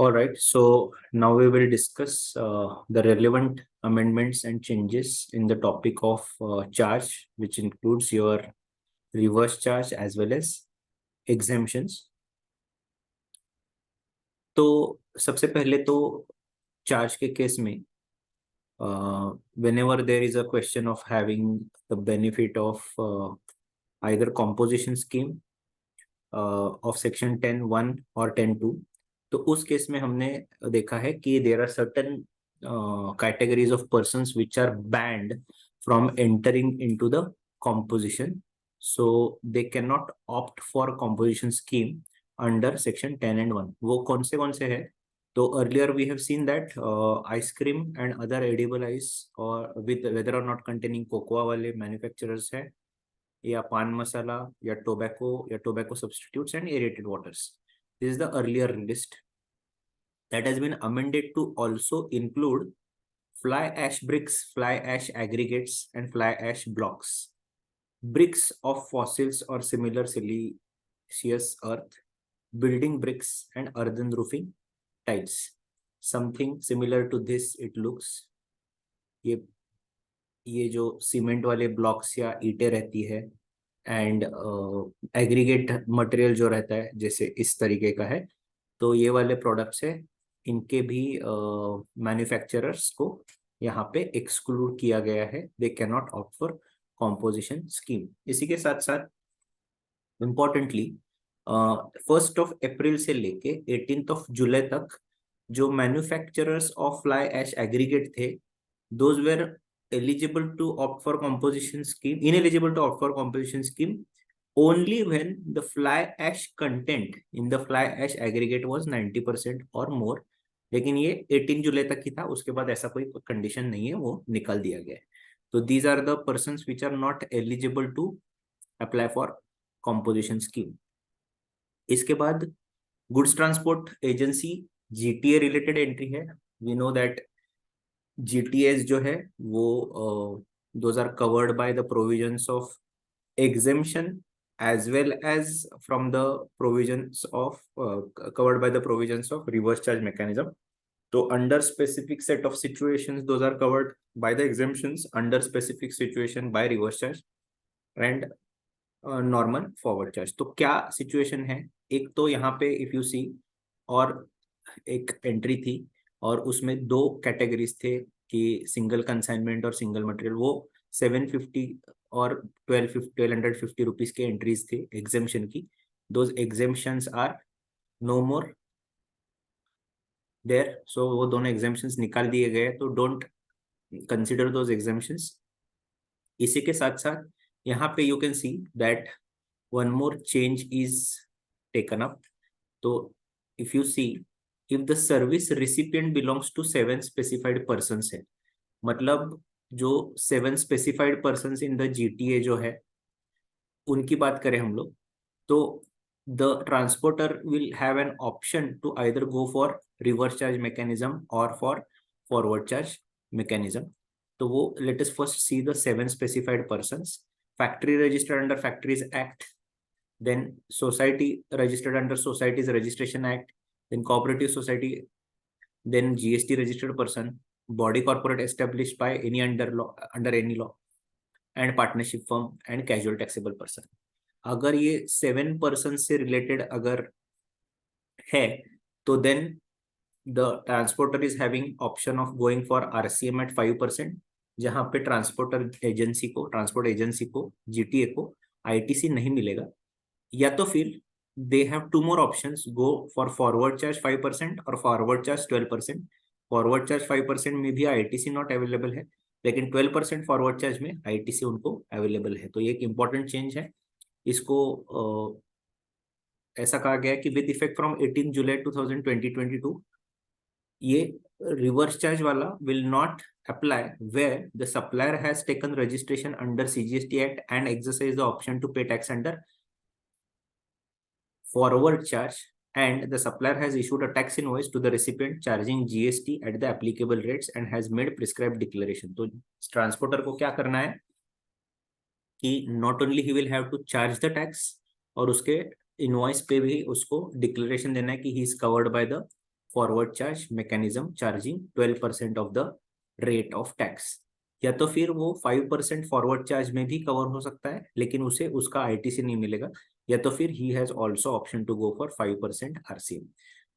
All right, so now we will discuss the relevant amendments and changes in the topic of charge, which includes your reverse charge as well as exemptions. तो सबसे पहले तो charge के case में whenever there is a question of having the benefit of either composition scheme of section 10(1) or 10(2), तो उस case में हमने देखा है कि there are certain categories of persons which are banned from entering into the composition, so they cannot opt for composition scheme under section 10 and 1. वो कौन से है? तो earlier we have seen that ice cream and other edible ice or with whether or not containing cocoa वाले manufacturers है, या पान मसाला या tobacco substitutes and aerated waters. This is the earlier list that has been amended to also include fly ash bricks, fly ash aggregates, and fly ash blocks, bricks of fossils or similar siliceous earth, building bricks, and earthen roofing tiles. Something similar to this it looks. ये जो cement वाले blocks या ईंटें रहती है and aggregate material जो रहता है जैसे इस तरीके का है, तो ये वाले प्रोडक्ट्स है, इनके भी मैन्युफैक्चरर्स को यहाँ पे एक्सक्लूड किया गया है. They can not opt for composition scheme. इसी के साथ साथ इम्पोर्टेंटली 1 अप्रैल से लेके 18 जुलाई तक जो manufacturers of fly ash aggregate थे, those were eligible to opt for composition scheme, ineligible to opt for composition scheme only when the fly ash content in the fly ash aggregate was 90% or more. लेकिन ये 18 जुलाई तक ही था, उसके बाद ऐसा कोई कंडीशन नहीं है, वो निकाल दिया गया है. तो these are the persons which are not eligible to apply for composition scheme. इसके बाद goods transport agency GTA related entry है. वी नो दैट GTAs जो है वो those are covered by the provisions of exemption as well as from the provisions of covered by the provisions of reverse charge mechanism. So under specific set of situations those are covered by the exemptions, under specific situation by reverse charge and normal forward charge. तो क्या situation है? एक तो यहाँ पे if you see और एक entry थी और उसमें 2 कैटेगरीज थे कि सिंगल कंसाइनमेंट और सिंगल मटेरियल. वो 750 और 1250 रुपीज के एंट्रीज थे एग्जेम्पशन की. Those exemptions are no more there. So वो दोनों एग्जेम्पशंस निकाल दिए गए, तो डोंट कंसिडर दोज एग्जेम्पशंस. इसी के साथ साथ यहाँ पे you can see that one more change is taken up. तो if you see, if the service recipient belongs to 7 specified persons है, मतलब जो 7 specified persons in the GTA जो है उनकी बात करें हम लोग, तो the transporter will have an option to either go for reverse charge mechanism or for forward charge mechanism. तो वो let us first see the 7 specified persons. Factory registered under Factories Act, then society registered under Societies Registration Act, then cooperative society, then GST registered person, body corporate established by any under any law, and partnership firm and casual taxable person. अगर ये 7 person से related अगर है, तो then the transporter is having option of going for RCM at 5%, जहां पे transport agency को GTA को ITC नहीं मिलेगा. या तो फिर they have 2 more options, go for forward charge 5% और forward charge 12%. forward charge 5% में भी ITC नॉट अवेलेबल है, लेकिन 12% forward charge में ITC उनको अवेलेबल है. तो ये एक इंपॉर्टेंट चेंज है. इसको ऐसा कहा गया कि विद इफेक्ट फ्रॉम 18 जुलाई 2022 ये रिवर्स चार्ज वाला will not apply where the supplier has taken registration under CGST Act and exercised the option to pay tax under forward charge, and the supplier has issued a tax invoice to the recipient charging GST at the applicable rates and has made prescribed declaration. तो transporter को क्या करना है कि not only he will have to charge the tax, और उसके invoice पे भी उसको डिक्लेरेशन देना है कि he is covered by the forward charge mechanism charging 12% of the rate of tax, या तो फिर वो 5% फॉरवर्ड चार्ज में भी कवर हो सकता है लेकिन उसे उसका आईटीसी नहीं मिलेगा, या तो फिर he has also option to go for 5% RCM.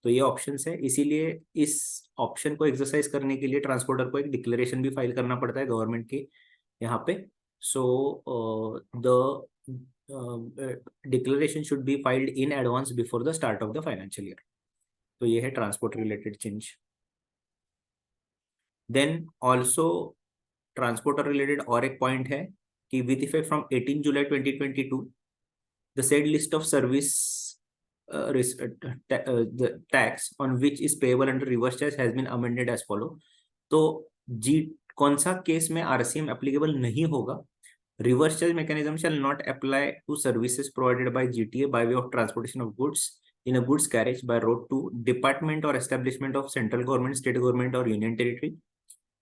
तो ये ऑप्शंस है, इसीलिए इस ऑप्शन को एक्सरसाइज करने के लिए ट्रांसपोर्टर को एक डिक्लेरेशन भी फाइल करना पड़ता है गवर्नमेंट के यहाँ पे। So the declaration should be filed in advance before the start of the financial year. तो ये है transport related change. Then also transporter related और एक पॉइंट है कि with effect from 18 July 2022 the said list of service the tax on which is payable under reverse charge has been amended as follow। तो जी कौन सा case में RCM applicable नहीं होगा? Reverse charge mechanism shall not apply to services provided by GTA by way of transportation of goods in a goods carriage by road to department or establishment of central government, state government or union territory,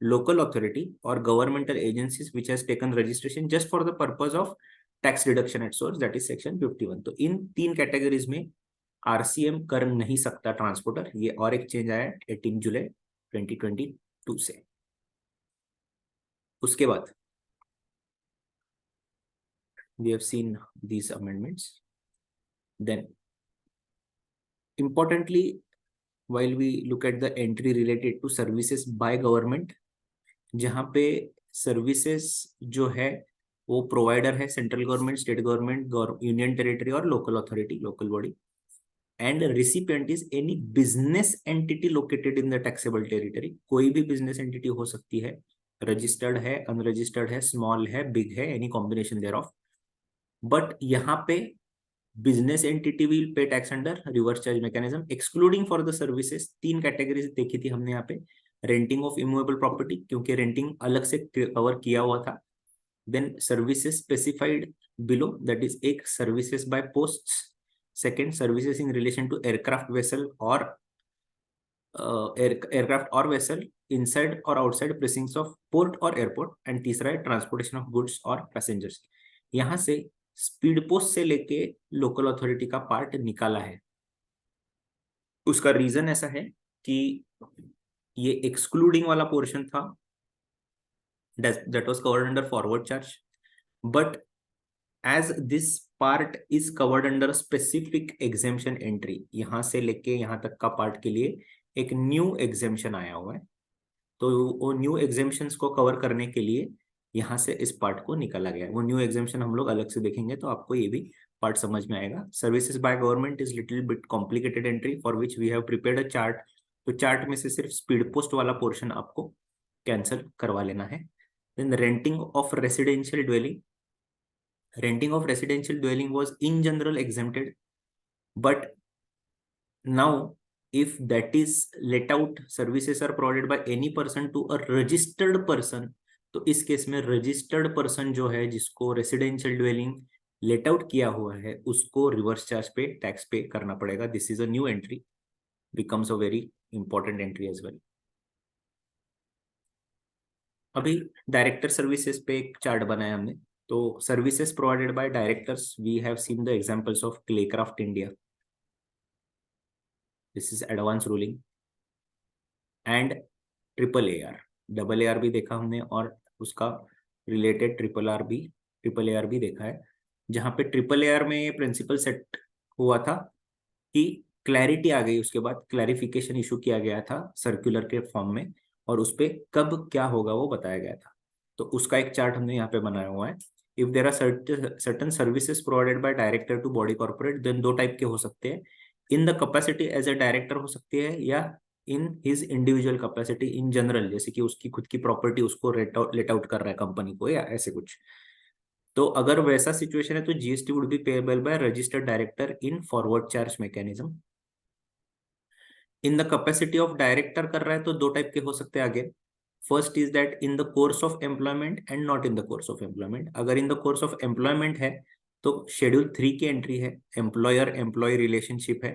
local authority or governmental agencies which has taken registration just for the purpose of tax reduction at source, that is section 51। तो इन तीन categories में RCM कर नहीं सकता transporter. ये और एक change आया 18 जुलाई 2022 से। उसके बाद we have seen these amendments, then importantly while we look at the entry related to services by government, जहाँ पे सर्विसेज जो है वो प्रोवाइडर है central government, state government, union territory और local authority, local body, and recipient is any business entity located in the taxable territory. कोई भी business entity हो सकती है, रजिस्टर्ड है, अनरजिस्टर्ड है, स्मॉल है, बिग है, any combination thereof. But यहाँ पे business entity will pay tax under reverse charge mechanism excluding for the services. तीन कैटेगरीज देखी थी हमने यहाँ पे। रेंटिंग ऑफ इमूवेबल प्रॉपर्टी, क्योंकि रेंटिंग अलग से कवर किया हुआ था। Then services specified below, that is एक services by post, second services in relation to aircraft vessel और एयरक्राफ्ट और वेसल इनसाइड और आउटसाइड प्रेसिंग्स ऑफ पोर्ट और एयरपोर्ट, एंड तीसरा है ट्रांसपोर्टेशन ऑफ गुड्स और पैसेंजर्स। यहाँ से स्पीड पोस्ट से लेके लोकल अथॉरिटी का पार्ट निकाला है। उसका रीजन ऐसा है कि ये एक्सक्लूडिंग वाला पोर्शन था that was covered under forward charge, but as this part is covered under specific exemption entry, यहां से लेके यहां तक का पार्ट के लिए एक न्यू एग्जेम्पशन आया हुआ है। तो वो न्यू एग्जेम्पशंस को कवर करने के लिए यहाँ से इस पार्ट को निकाला गया है। वो न्यू एग्जेम्पशन हम लोग अलग से देखेंगे तो आपको ये भी पार्ट समझ में आएगा। Services by government is little bit complicated entry for which we have prepared a chart. तो चार्ट में से सिर्फ स्पीड पोस्ट वाला पोर्शन आपको कैंसिल करवा लेना है। Then renting of residential dwelling, renting of residential dwelling was in general exempted, but now if that is let out, services are provided by any person to a registered person, तो इस case में registered person जो है जिसको residential dwelling let out किया हुआ है उसको रिवर्स चार्ज पे टैक्स पे करना पड़ेगा। This is a new entry, becomes a very important entry as well. अभी डायरेक्टर सर्विसेज पे एक चार्ट बनाया हमने। तो services provided by directors, we have seen the examples of Claycraft India, this is advance ruling, and triple AR, double AR भी देखा हमने और उसका रिलेटेड ट्रिपल AR भी देखा है। जहाँ पे ट्रिपल AR में ये प्रिंसिपल सेट हुआ था कि क्लैरिटी आ गई, उसके बाद क्लैरिफिकेशन इशू किया गया था सर्कुलर के फॉर्म में, और उस पर कब क्या होगा वो बताया गया था। तो उसका एक चार्ट हमने यहाँ पे बनाया हुआ है। If there are certain services provided by director to body corporate, then दो टाइप के हो सकते हैं। In the capacity as a director हो सकती है, या in his individual capacity in general, जैसे कि उसकी खुद की प्रॉपर्टी उसको लेट आउट कर रहा है कंपनी को या ऐसे कुछ। तो अगर वैसा सिचुएशन है तो GST would be payable by registered director in forward charge mechanism. In the capacity of director कर रहा है तो दो टाइप के हो सकते हैं आगे। First is that in the course of employment and not in the course of employment. अगर in the course of employment है तो शेड्यूल 3 की एंट्री है, एम्प्लॉयर एम्प्लॉय रिलेशनशिप है,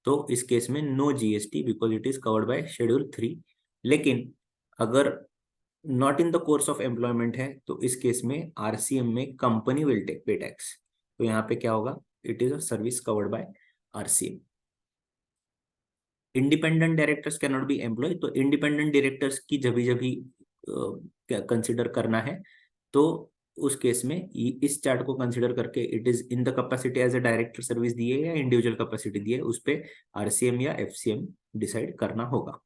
तो इस केस में no GST because it is covered by schedule 3। लेकिन अगर not in the course of employment है तो इस केस में आरसीएम में company will take pay tax. तो यहाँ पे क्या होगा, it is a service covered by RCM. Independent directors can not be employ, तो इंडिपेंडेंट डायरेक्टर्स की जभी कंसिडर करना है तो उस केस में इस चार्ट को कंसिडर करके it is in the capacity as a director service दिए या इंडिविजुअल कैपेसिटी दिए, उस पे आरसीएम या एफसीएम डिसाइड करना होगा।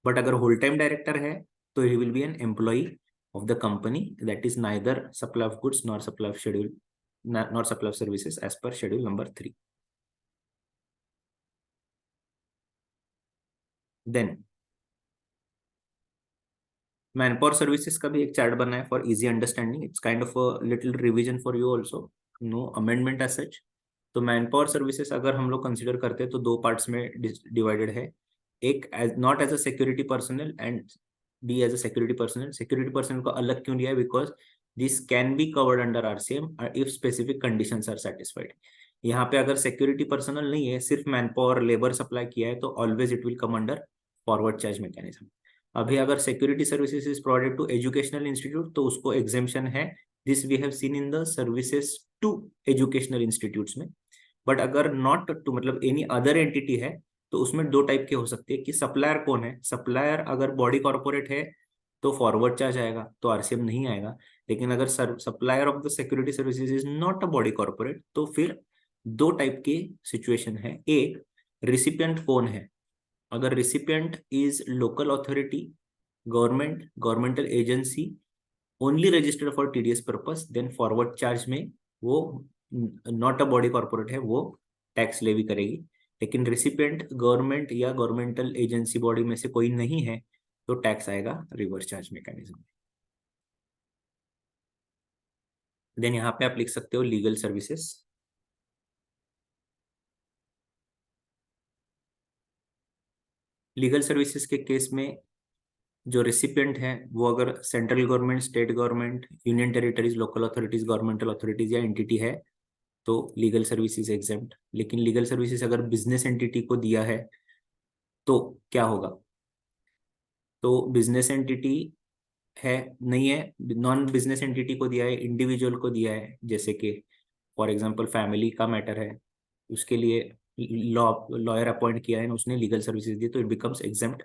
बट अगर होल टाइम डायरेक्टर है तो he will be an employee of the company, that is neither supply of goods nor supply of schedule nor supply of services as per schedule number 3। Then manpower services का भी एक chart बना है for easy understanding, it's kind of a little revision for you also, no amendment as such. तो manpower services अगर हम लोग consider करते हैं तो दो पार्ट्स में डिवाइडेड है, एक as not as a security personal and B as a security personal. Security personal को अलग क्यों लिया है, because this can be covered under RCM if specific conditions are satisfied. यहाँ पे अगर सिक्योरिटी पर्सनल नहीं है, सिर्फ मैनपावर लेबर सप्लाई किया है, तो always it will come under forward charge mechanism. अभी अगर security services is provided to educational institute तो उसको एग्जेम्पशन है, this we have seen in the services to educational institutes में। बट अगर नॉट टू मतलब एनी अदर एंटिटी है तो उसमें दो टाइप के हो सकते हैं कि सप्लायर कौन है। सप्लायर अगर बॉडी कॉर्पोरेट है तो फॉरवर्ड चार्ज आएगा, तो आरसीएम नहीं आएगा। लेकिन अगर supplier of the security services is not a body corporate तो फिर दो टाइप की सिचुएशन है। एक, रिसिपिएंट कौन है, अगर recipient is local authority, government, governmental agency only registered for TDS purpose, then forward charge में वो नॉट अ बॉडी कॉर्पोरेट है, वो टैक्स लेवी करेगी। लेकिन रिसिपिएंट गवर्नमेंट या गवर्नमेंटल एजेंसी बॉडी में से कोई नहीं है तो टैक्स आएगा रिवर्स चार्ज मैकेनिज्म। देन यहाँ पे आप लिख सकते हो लीगल सर्विसेज। लीगल सर्विसेज के केस में जो रेसिपिएंट है वो अगर central government, state government, union territories, local authorities, governmental authorities या एंटिटी है तो लीगल सर्विसेज एग्जेम्प्ट। लेकिन लीगल सर्विसेज अगर बिजनेस एंटिटी को दिया है तो क्या होगा, तो बिजनेस एंटिटी है नहीं है, नॉन बिजनेस एंटिटी को दिया है, इंडिविजुअल को दिया है, जैसे कि फॉर एग्जांपल फैमिली का मैटर है, उसके लिए लॉयर अपॉइंट किया है, उसने लीगल सर्विसेज दी तो इट बिकम्स एग्जेम्प्ट।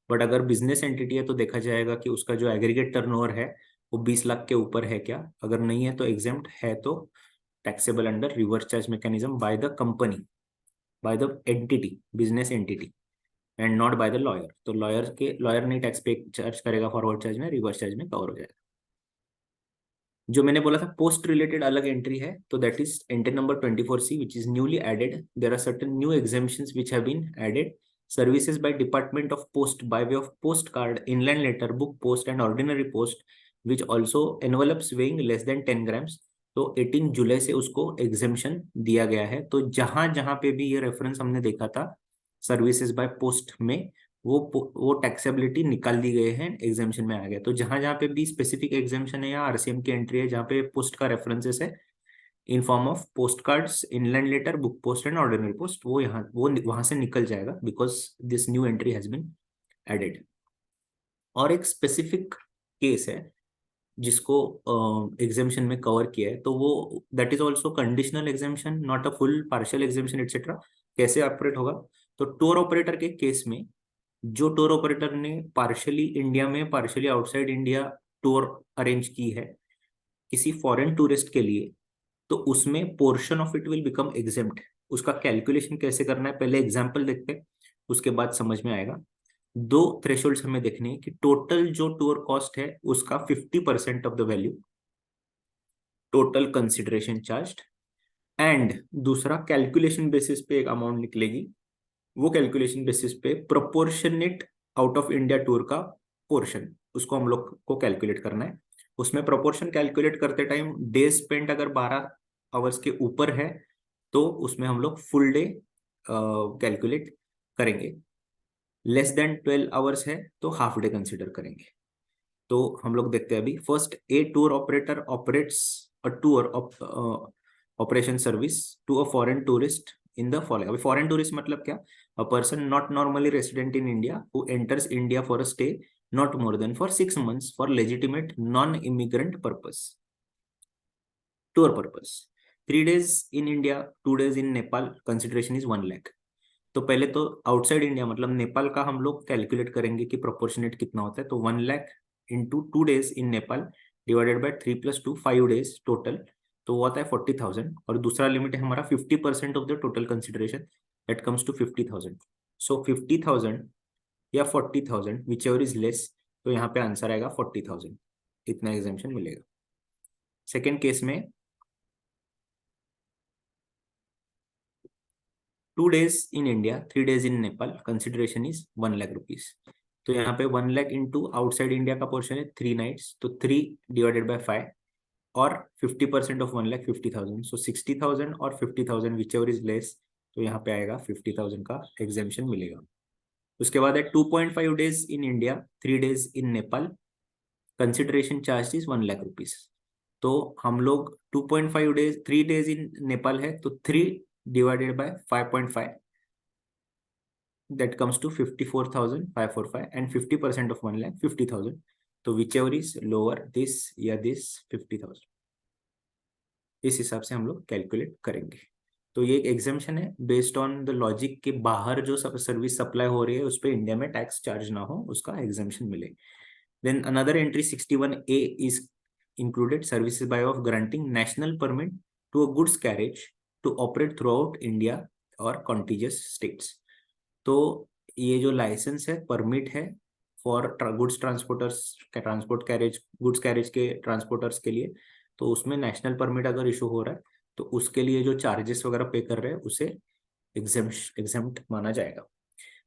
बट अगर बिजनेस एंटिटी है तो देखा जाएगा कि उसका जो एग्रीगेट टर्नओवर है वो 20 लाख के ऊपर है क्या, अगर नहीं है तो एग्जेम्प्ट, है तो taxable under reverse charge mechanism by the company, by the entity, business entity and not by the lawyer. तो लॉयर नहीं टैक्स पे चार्ज करेगा फॉरवर्ड चार्ज में, रिवर्स चार्ज में कवर हो जाएगा। जो मैंने बोला था पोस्ट रिलेटेड अलग एंट्री है, तो that is entry number 24C which is newly added. There are certain new exemptions which have been added. Services by department of post by way of post card, inland letter, book post and ordinary post which also envelopes weighing less than 10 grams. तो 18 जुलाई से उसको exemption दिया गया है। तो जहां जहां पे भी ये रेफरेंस हमने देखा था सर्विसेज बाय पोस्ट में, वो टैक्सेबिलिटी निकाल दी गए हैं, एग्जामेशन में आ गया। तो जहां जहां पे भी स्पेसिफिक एग्जामेशन है या आरसीएम की एंट्री है जहां पे पोस्ट का रेफरेंसेस है in form of post cards, inland letter, book post and ordinary post, वो यहाँ वो वहां से निकल जाएगा because this new entry has been added. और एक स्पेसिफिक केस है जिसको एग्जामेशन में कवर किया है, तो वो that is also conditional exemption, not a full partial exemption etcetera. कैसे ऑपरेट होगा, तो टूर ऑपरेटर के केस में जो टूर ऑपरेटर ने पार्शियली इंडिया में, partially outside India tour arrange की है किसी फॉरेन टूरिस्ट के लिए, तो उसमें portion of it will become exempt. उसका कैलकुलेशन कैसे करना है पहले एग्जांपल देखते हैं, उसके बाद समझ में आएगा। दो थ्रेशोल्ड्स हमें देखने हैं कि टोटल जो टूर कॉस्ट है उसका 50% of the value, total consideration charge, and दूसरा कैलकुलेशन बेसिस पे एक अमाउंट निकलेगी, वो कैलकुलेशन बेसिस पे proportionate out of India tour का पोर्शन, उसको हम लोग को कैलकुलेट करना है। उसमें प्रोपोर्शन कैलकुलेट करते टाइम डे स्पेंट अगर 12 आवर्स के ऊपर है तो उसमें हम लोग फुल डे कैलकुलेट करेंगे, लेस देन 12 आवर्स है तो हाफ डे कंसिडर करेंगे। तो हम लोग देखते हैं अभी first, a tour operator operates a tour operation service to a foreign tourist in the following. अभी फॉरेन टूरिस्ट मतलब क्या, a person not normally resident in India who enters India for a stay not more than for 6 months for legitimate non immigrant purpose, tour purpose. 3 days in India, 2 days in Nepal, consideration is 1 lakh. तो पहले तो outside India मतलब नेपाल का हम लोग calculate करेंगे कि proportionate कितना होता है। तो 1 lakh into 2 days in Nepal divided by 3 + 2 5 days total, तो वो आता है 40,000। और दूसरा लिमिट है हमारा 50% of the total consideration, that comes to 50,000। So 50,000 या 40,000 विच एवर इज लेस, तो यहाँ पे आंसर आएगा 40,000, इतना एग्जामेशन मिलेगा। सेकेंड केस में 2 days in India 3 days in Nepal, consideration is 1 lakh rupees. तो यहाँ पे 1 लाख इंटू आउटसाइड इंडिया का पोर्शन है 3 nights, तो 3 डिवाइडेड बाय 5, और 50% ऑफ 1 लाख 50,000, सो 60,000 और 50,000 विच एवर इज लेस, तो यहाँ पे आएगा 50,000 का एग्जामेशन मिलेगा। उसके बाद है 2.5 days in India 3 days in Nepal, consideration charge is 1 lakh rupees. तो हम लोग 2.5 days 3 days इन नेपाल है, तो 3 divided by 5.5, that comes to 54,545 and 50% of 1 lakh 50,000, तो whichever is lower this या this 50,000, इस हिसाब से हम लोग कैलकुलेट करेंगे। तो ये एक एग्जाम्पशन है बेस्ड ऑन द लॉजिक के बाहर जो सर्विस सप्लाई हो रही है उस पर इंडिया में टैक्स चार्ज ना हो, उसका एग्जाम्पशन मिले। Then another entry 61A is included services by of granting national permit to a goods carriage to operate throughout India or contiguous states। तो ये जो लाइसेंस है, परमिट है फॉर गुड्स ट्रांसपोर्टर्स का, ट्रांसपोर्ट कैरेज गुड्स कैरेज के transporters के लिए, तो उसमें नेशनल परमिट अगर इशू हो रहा है तो उसके लिए जो चार्जेस वगैरह पे कर रहे हैं उसे एग्जेम्प्ट माना जाएगा।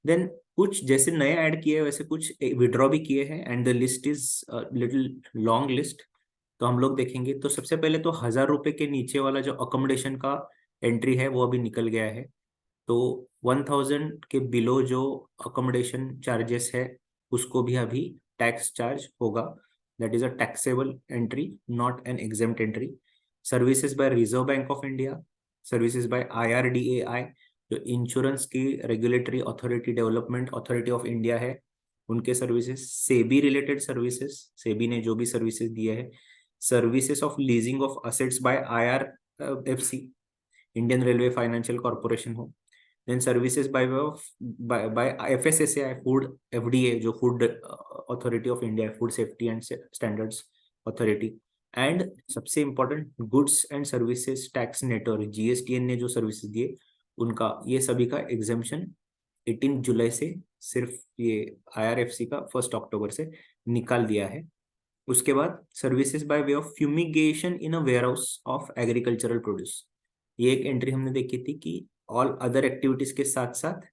देन कुछ जैसे नए ऐड किए वैसे कुछ विड्रॉ भी किए हैं, and the list is little long list. तो हम लोग देखेंगे, तो सबसे पहले तो 1,000 रुपए के नीचे वाला जो अकोमोडेशन का एंट्री है वो अभी निकल गया है। तो 1,000 के बिलो जो अकोमोडेशन चार्जेस है उसको भी अभी टैक्स चार्ज होगा, that is a taxable entry, not an exempt entry. Services by Reserve Bank of India, services by IRDAI जो इंश्योरेंस की regulatory authority development authority of India है, उनके services, SEBI related services, SEBI ने जो भी सर्विसेज दिए है, services of leasing of assets by IRFC Indian railway financial corporation हो, then services by by FSSAI food FDA जो food authority of India, food safety and standards authority, and सबसे important goods and services tax network GSTN ने जो services दिए उनका, ये सभी का एग्जाम्पशन 18 जुलाई से सिर्फ ये IRFC का 1 अक्टूबर से निकाल दिया है। उसके बाद services by way of fumigation in a warehouse of agricultural produce, ये एक एंट्री हमने देखी थी कि ऑल अदर एक्टिविटीज के साथ साथ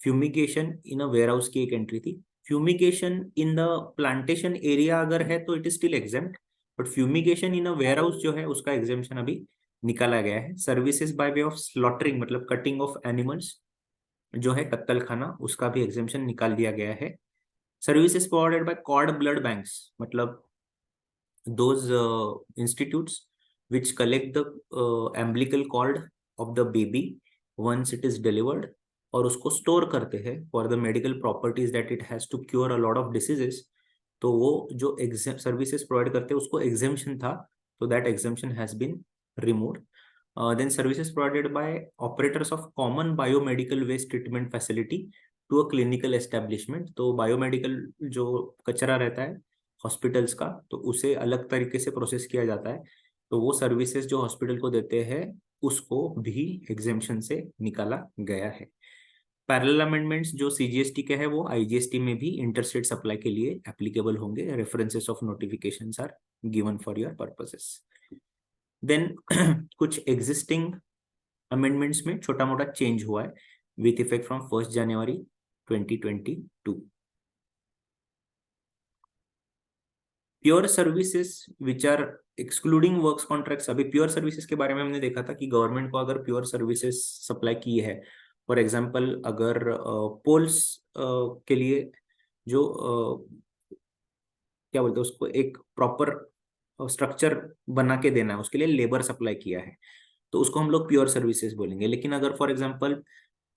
fumigation in a warehouse की एक एंट्री थी। Fumigation in the plantation area अगर है तो it is still exempt, but fumigation in a warehouse जो है उसका एग्जेम्पशन अभी निकाला गया है। Services by way of slaughtering मतलब कटिंग ऑफ एनिमल्स जो है कत्तल खाना, उसका भी एग्जेम्पशन निकाल दिया गया है। Services provided by cord blood banks मतलब those institutes which collect the umbilical cord of the baby once it is delivered और उसको स्टोर करते हैं for the medical properties that it has to cure a lot of diseases, तो वो जो services provide करते हैं उसको एग्जेम्पशन था, तो that exemption has been removed. Then services provided by operators of common biomedical waste treatment facility to a clinical establishment, तो biomedical जो कचरा रहता है हॉस्पिटल्स का तो उसे अलग तरीके से प्रोसेस किया जाता है, तो वो सर्विसेज जो हॉस्पिटल को देते हैं उसको भी एग्जेम्पशन से निकाला गया है। पैरेलल अमेंडमेंट्स जो CGST के हैं वो IGST में भी इंटरस्टेट सप्लाई के लिए एप्लीकेबल होंगे। References of notifications are given for your purposes. Then कुछ एग्जिस्टिंग अमेंडमेंट्स में छोटा मोटा चेंज हुआ है with effect from 1 January 2022। Pure services which are excluding works contracts, अभी प्योर सर्विसेज के बारे में हमने देखा था कि गवर्नमेंट को अगर प्योर सर्विसेज सप्लाई की है, फॉर एग्जांपल अगर पोल्स के लिए जो क्या बोलते हैं उसको एक प्रॉपर स्ट्रक्चर बना के देना है, उसके लिए लेबर सप्लाई किया है, तो उसको हम लोग प्योर सर्विसेज बोलेंगे। लेकिन अगर फॉर एग्जांपल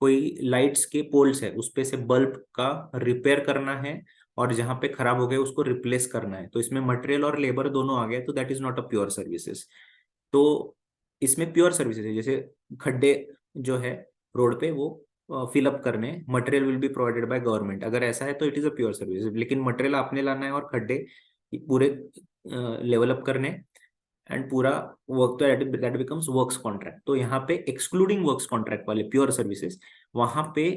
कोई लाइट्स के पोल्स है उस पे से बल्ब का रिपेयर करना है और जहां पे खराब हो गए उसको रिप्लेस करना है, तो इसमें मटेरियल और लेबर दोनों आ गए, तो that is not a pure services. तो इसमें प्योर सर्विसेज है जैसे खड्डे जो है रोड पे वो फिलअप करने, material will be provided by government. अगर ऐसा है तो it is a pure service, लेकिन मटेरियल आपने लाना है और खड्डे पूरे लेवल अप करने एंड पूरा वर्क, तो दैट बिकम्स वर्क्स कॉन्ट्रैक्ट। तो यहाँ पे एक्सक्लूडिंग वर्क्स कॉन्ट्रैक्ट वाले प्योर सर्विसेज, वहां पे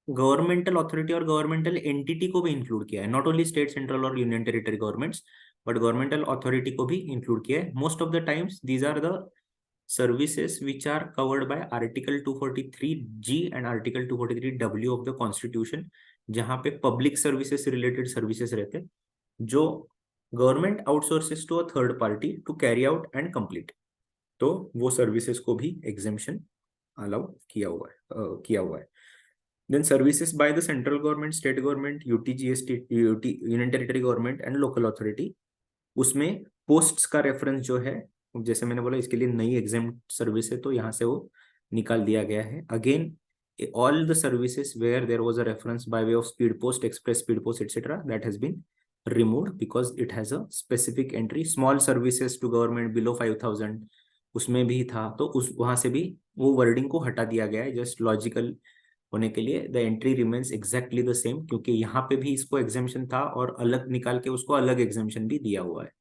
गवर्नमेंटल अथॉरिटी और गवर्नमेंटल एंटिटी को भी इंक्लूड किया है, नॉट ओनली स्टेट, सेंट्रल और union territory governments, but governmental authority को भी इंक्लूड किया है। Most of the times these are the services which are covered by Article 243G and Article 243W of the Constitution, जहाँ पे public services से related services रहते हैं जो government outsources to a third party to carry out and complete. तो वो services को भी एग्जेम्पशन अलाउ किया हुआ है। Then services by the central government, state government, UT, GST, union territory government and local authority, उसमें पोस्ट्स का reference जो है, जैसे मैंने बोला इसके लिए नई एग्जाम्प्ट सर्विस है तो यहाँ से वो निकाल दिया गया है। Again all the services where there was a reference by way of speed post, express speed post etcetera, that has been removed because it has a specific entry. Small services to government below 5000, उसमें भी था, तो उस वहां से भी वो wording को हटा दिया गया है, जस्ट लॉजिकल होने के लिए। The entry remains exactly the same, क्योंकि यहाँ पे भी इसको एग्जाम्शन था और अलग निकाल के उसको अलग एग्जाम्शन भी दिया हुआ है।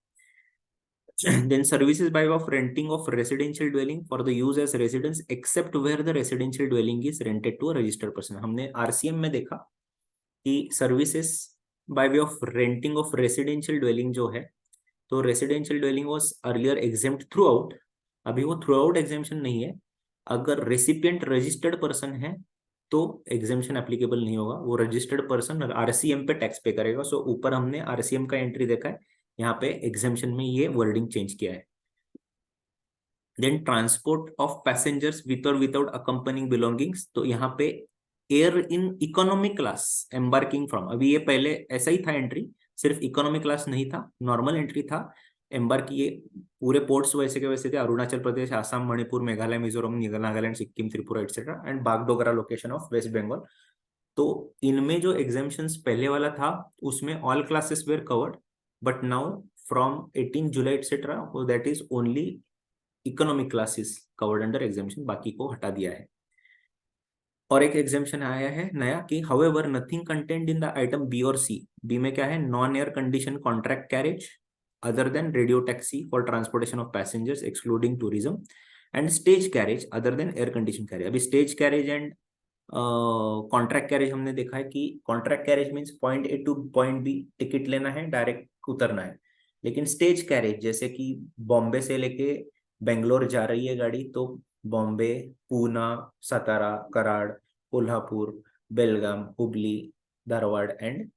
Then services by way of renting of residential dwelling for the use as residence except where the residential dwelling is rented to a registered person। हमने आरसीएम में देखा कि services by way of renting of residential dwelling जो है, तो residential dwelling was earlier exempt through out, अभी वो through out exemption नहीं है। अगर रेसिपिएंट रजिस्टर्ड पर्सन है तो एग्जेम्पशन एप्लीकेबल नहीं होगा, वो रजिस्टर्ड पर्सन आरसीएम पे टैक्स पे करेगा। सो ऊपर हमने आरसीएम का एंट्री देखा है, यहाँ पे एग्जेम्पशन में ये वर्डिंग चेंज किया है। Then transport of passengers with और विदाउट अकम्पनिंग बिलोंगिंग्स, तो यहाँ पे air in economic class embarking from, अभी ये पहले ऐसा ही था एंट्री, सिर्फ इकोनॉमिक क्लास नहीं था, नॉर्मल एंट्री था। एम्बार्क ये पूरे पोर्ट्स वैसे के वैसे थे, Arunachal Pradesh, Assam, Manipur, Meghalaya, Mizoram, Nagaland, Sikkim, Tripura etcetera, and Bagdogra location of West Bengal. तो इनमें जो एग्जाम्पशंस पहले वाला था उसमें all classes were covered, but now from 18 July etcetera that is only economic classes covered under exemption, बाकी को हटा दिया है। और एक एग्जाम्पशन आया है नया कि however nothing content in the item B और सी, बी में क्या है, non air condition contract carriage other than radio taxi for transportation of passengers excluding tourism, and stage carriage other than air condition carriage. अभी stage carriage and contract carriage हमने देखा है कि contract carriage means point A to point B ticket लेना है, direct उतरना है। लेकिन स्टेज कैरेज जैसे कि बॉम्बे से लेके बेंगलोर जा रही है गाड़ी, तो बॉम्बे, पूना, सातारा, कराड़, कोल्हापुर, बेलगाम, हुबली, धारवाड़ एंड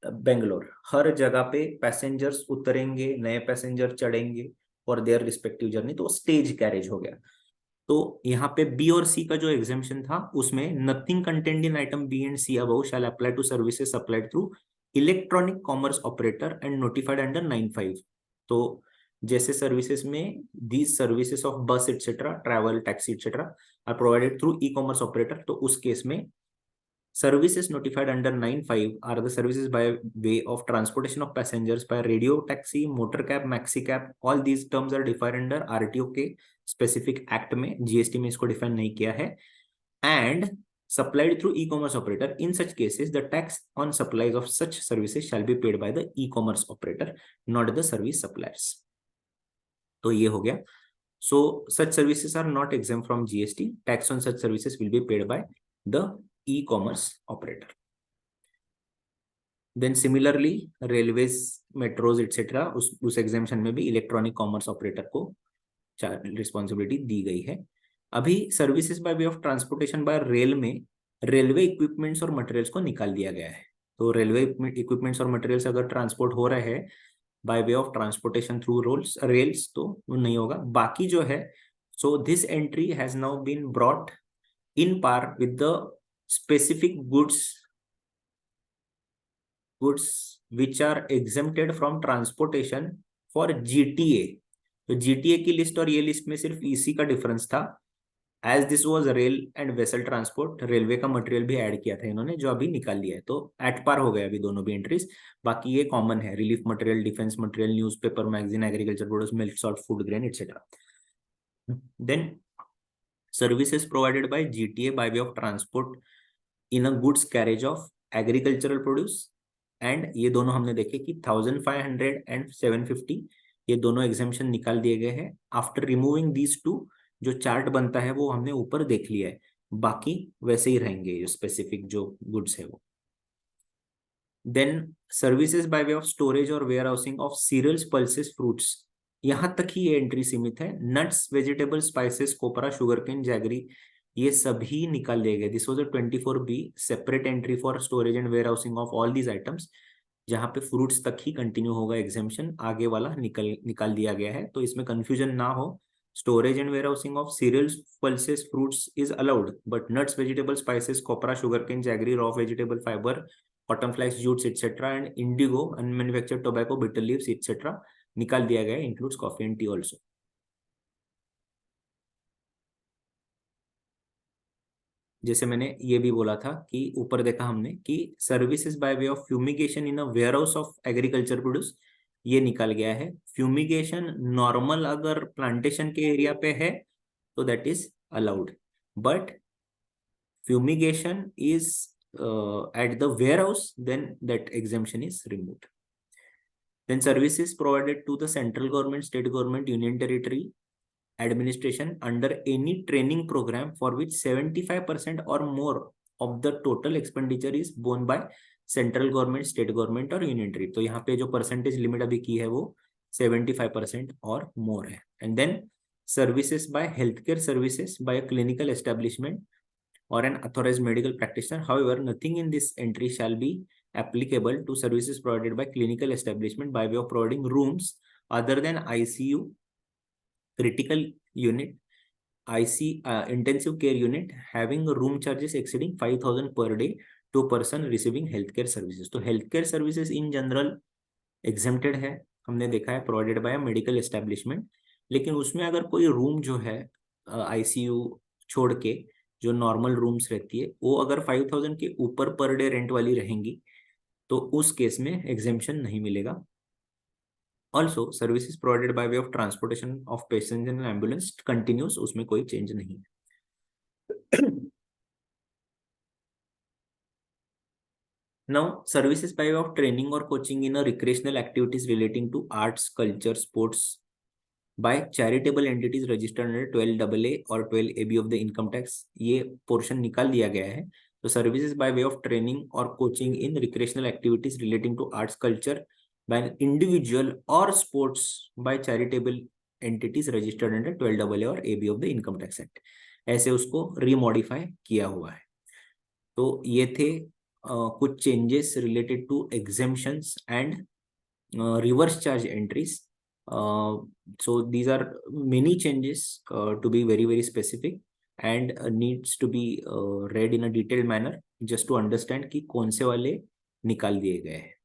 बेंगलोर, हर जगह पे पैसेंजर्स उतरेंगे, नए पैसेंजर चढ़ेंगे फॉर देयर रिस्पेक्टिव जर्नी, तो स्टेज कैरेज हो गया। तो यहाँ पे बी और सी का जो एग्जाम्पशन था उसमें nothing content in item B and C above shall apply to services supplied through electronic commerce operator and notified under 9(5). तो जैसे सर्विसेज में these services of bus etcetera, travel, taxi etcetera are provided through e commerce operator, तो उस case में services notified under 9(5) are the services by way of transportation of passengers by radio taxi, motor cab, maxi cab। all these terms are defined under RTO के specific act में, GST में इसको define नहीं किया है। and supplied through e-commerce operator, in such cases the tax on supplies of such services shall be paid by the e-commerce operator, not the service suppliers। तो ये हो गया। so such services are not exempt from GST, tax on such services will be paid by the e-commerce operator। Then similarly railways, metros etcetera, उस exemption में भी electronic commerce operator को responsibility दी गई है। अभी services by way of transportation by rail में railway equipments और मटेरियल्स को निकाल दिया गया है। तो रेलवे इक्विपमेंट्स और मटेरियल्स अगर ट्रांसपोर्ट हो रहे हैं by way of transportation through rails तो वो नहीं होगा। बाकी जो है, so this entry has now been brought in par with the specific goods which are exempted from transportation for GTA। तो GTA की लिस्ट और ये लिस्ट में सिर्फ इसी का डिफरेंस था। As this was rail and vessel transport, railway का मटेरियल भी ऐड किया था इन्होंने, जो अभी निकाल लिया है, तो एट पार हो गया अभी दोनों भी एंट्रीज। बाकी ये कॉमन है, relief material, defence material, newspaper, magazine, agriculture products, milk, salt, food grain etcetera. Then services provided by GTA by way of transport in a goods carriage of agricultural produce, and ये दोनों हमने देखे कि 1500 and 750 ये दोनों एग्जामेशन निकाल दिए गए हैं। आफ्टर रिमूविंग दीज टू जो चार्ट बनता है वो हमने ऊपर देख लिया है, बाकी वैसे ही रहेंगे स्पेसिफिक जो गुड्स है वो। Then services by way of storage और warehousing of cereals, pulses, fruits, यहां तक ही ये एंट्री सीमित है। Nuts, vegetable, spices, copra, sugar cane, jaggery, ये सभी निकाल दिए गए। This was a 24B separate entry for storage and warehousing of all these items, जहां पे फ्रूट्स तक ही कंटिन्यू होगा एग्जामेशन, आगे वाला निकाल दिया गया है, तो इसमें कंफ्यूजन ना हो। Storage and warehousing of cereals, pulses, fruits is allowed, but nuts, vegetable, spices, copra, sugar cane, jaggery, raw vegetable fibre, cotton flax, jutes, etc., and indigo, unmanufactured tobacco, bitter leaves, etc. निकाल दिया गया, includes coffee and tea also. जैसे मैंने ये भी बोला था कि ऊपर देखा हमने कि services by way of fumigation in a warehouse of agriculture produce, ये निकाल गया है। फ्यूमिगेशन नॉर्मल अगर प्लांटेशन के एरिया पे है तो that is allowed, but fumigation is at the warehouse, then that exemption is removed. Then services provided to the central government, state government, union territory administration under any training program for which 75% or more of the total expenditure is borne by central government, state government और union territory. तो यहाँ पे जो percentage limit अभी की है वो 75% और मोर है। And then services by health care services by clinical establishment or an authorized medical practitioner. However, nothing in this entry shall be applicable to services provided by clinical establishment by way of providing rooms other than ICU, critical unit, intensive care unit having room charges exceeding 5,000 per day to person receiving healthcare services. तो healthcare services in general exempted है, हमने देखा है, provided by a medical establishment, लेकिन उसमें अगर कोई room जो है ICU छोड़ के जो नॉर्मल रूम्स रहती है वो अगर 5,000 के ऊपर पर डे रेंट वाली रहेंगी तो उस केस में एग्जेम्पशन नहीं मिलेगा। Also services provided bye way of transportation of patient in ambulance continuous, उसमें कोई चेंज नहीं है। Now, services by way of training or coaching in a recreational activities relating to arts, culture, sports by charitable entities registered under 12AA और 12AB of the income tax, ये portion निकाल दिया गया है। तो services by way of training और coaching in recreational activities relating to arts, culture by an individual और sports by charitable entities registered under 12AA और AB of the income tax act, ऐसे उसको रीमॉडिफाई किया हुआ है। तो ये थे कुछ changes related to exemptions and reverse charge entries. So these are many changes to be very specific and needs to be read in a detailed manner just to understand कि कौन से वाले निकाल दिए गए हैं।